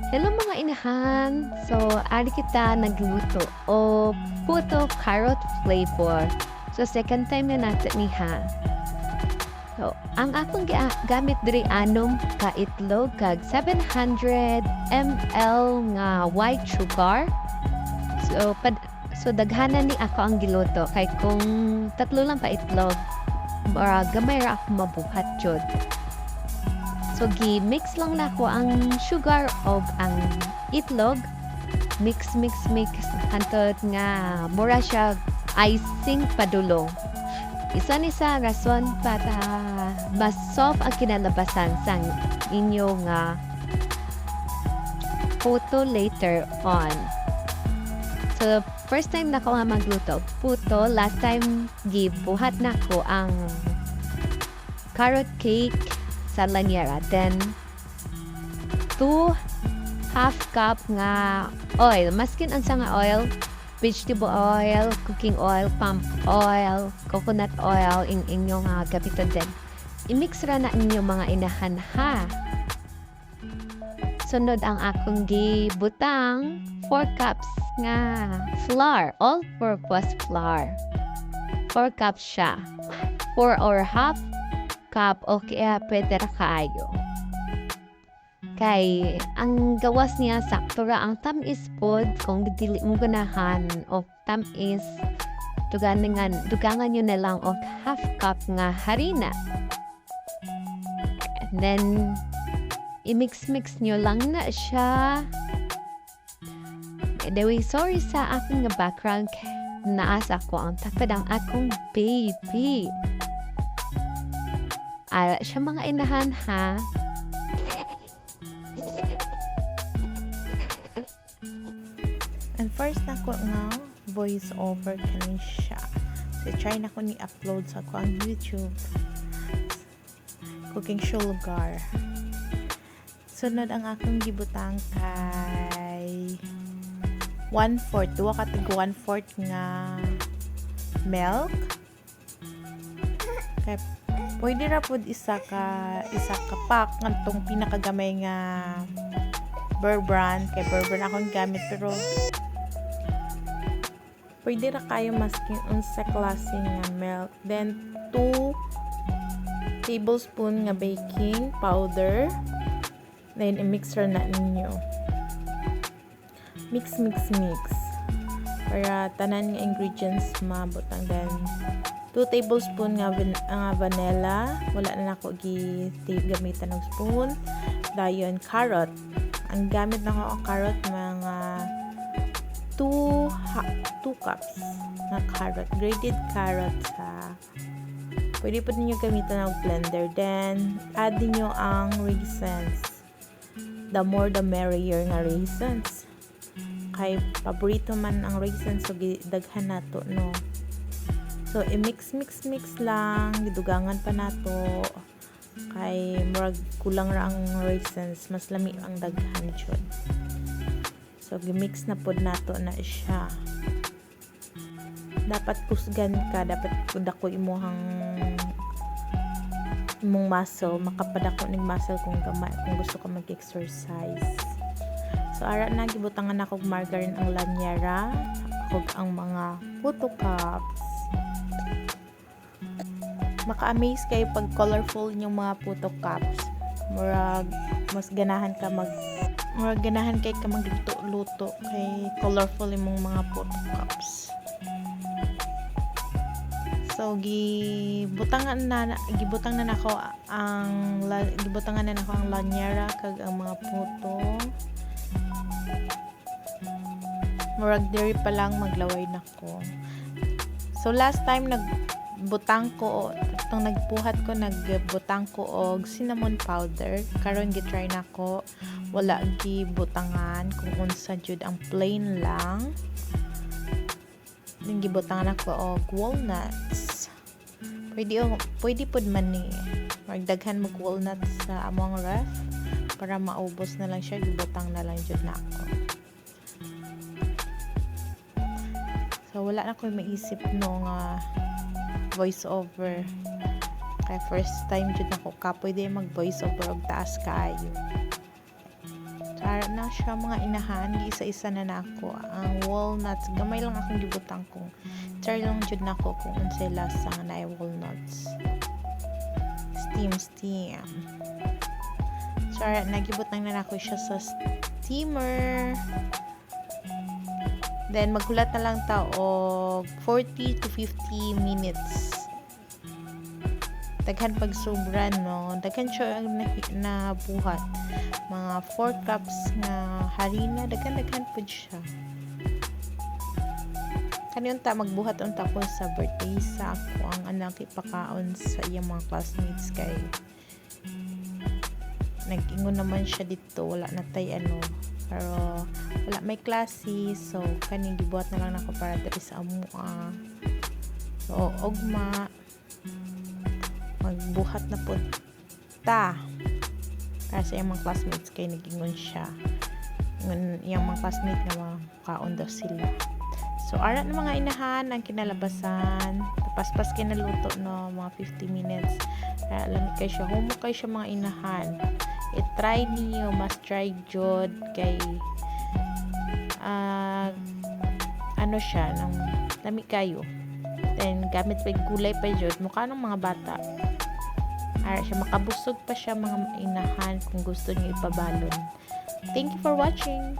Hello mga inahan! So, ari kita nagluto o puto carrot flavor. So, second time na natin niha. So, ang akong gamit diri anom ka itlog kag 700 ml nga white sugar. So daghanan ni ako ang giluto kay kung tatlo lang pa itlog, gamay ra ako mabuhat jud. So, gi-mix lang na ko ang sugar o ang itlog. Mix. Hantod nga, mura siya icing padulong. Isa ni sa rason para mas soft ang kinalabasan sang inyong puto later on. So, first time na ko nga magluto puto. Last time, gibuhat na ko ang carrot cake sa lanyera. Then, 2 half cup nga oil. Maskin ang nga oil, vegetable oil, cooking oil, palm oil, coconut oil, inyong gabiton din. I-mix ra na inyo mga inahan ha. Sunod ang akong gibutang 4 cups nga flour, all-purpose flour. 4 cups siya. 4 or half cup o kaya pwede ra kaayo. Kay ang gawas niya sakto ra ang tamis pod kung dili mo ganahan o tamis dugangan nyo na lang og half cup nga harina. And then i-mix nyo lang na siya. By the way, sorry sa aking nga background, naasa ko ang tapad ang akong baby. Siya mga inahan ha. And first na ko nga voice over kani siya. So try na ko ni upload sa ko ang YouTube. Cooking show lugar. Sunod ang akong gibutang kay 1/4. Duwa ka tig 1/4 nga milk. Kay pwede ra pod isa ka pack ngantong pinakagamay nga Bear Brand. Kay Bear Brand akong gamit pero pwede ra kayo masking unsa klase nga milk. Then 2 tablespoon nga baking powder. Then i-mix ra na ninyo. Mix para tanan nga ingredients mabutang. Then 2 tablespoon nga vanilla. Wala na ako gamitan ng spoon. Dayon carrot. Ang gamit na ko ang carrot mga 2 cups na carrot. Grated carrot sa pwede po ninyo gamitan ng blender. Then add niyo ang raisins. The more the merrier nga raisins. Kay paborito man ang raisins so daghan nato no. So, i-mix lang. Gidugangan pa nato. Kay murag kulang ra ang raisins. Mas lami ang daghan jud. So, gi-mix na pod nato na siya. Dapat kusgan ka. Dapat kudako imong muscle. Makapadako ning muscle kung gusto ka mag-exercise. So, ara na gibutangan ako margarine ang lanyera. Ako ang mga puto cups. Maka-amaze kayo pag colorful yung mga puto cups. Murag ganahan kay ka magluto kay colorful yung mga puto cups. So gibutangan na nako ang lanyera kag ang mga puto. Murag diri pa lang maglaway nako. So last time nagbutang ko og cinnamon powder. Karon gitry nako wala gibutangan kung unsa jud ang plain lang. Then gibutangan ako og walnuts. Pwede pod man ni magdaghan mo walnuts sa among ref para maubos na lang siya. Gibutang na lang jud nako. So wala na ko maisip no nga voice over. Kaya first time jud nako ka pwede mag voice over og taas kaayo. So na siya mga inahan, isa-isa na nako ang walnuts. Gamay lang akong gibutang kung try lang jud nako kung unsay lasa na walnuts. Steam. So, nagibutang na nako siya sa steamer. Then, maghulat na lang ta og 40 to 50 minutes. Daghan pag sobra, no? Daghan siya na buhat. Mga 4 cups nga harina. Daghan po siya. Kaniyong ta, magbuhat unta ko sa birthday sa ako ang anak ipakaon sa iyang mga classmates kay nag-ingon naman siya dito. Wala na tay pero wala may klase, so kaning gibuhat na lang nako para diri sa amua. So ugma magbuhat na po ta para sa iyang mga classmates kay nag-ingon siya. Iyang mga classmates na makaon daw sila. So ara na mga inahan ang kinalabasan. Paspas kinaluto no mga 50 minutes. Alam kay siya, humo kay siya mga inahan. I-try niyo, must try jud kay siya nang lami kayo. Then gamit pa gulay pa jud mukha ng mga bata. Ara siya makabusog pa siya mga inahan kung gusto niyo ipabalon. Thank you for watching.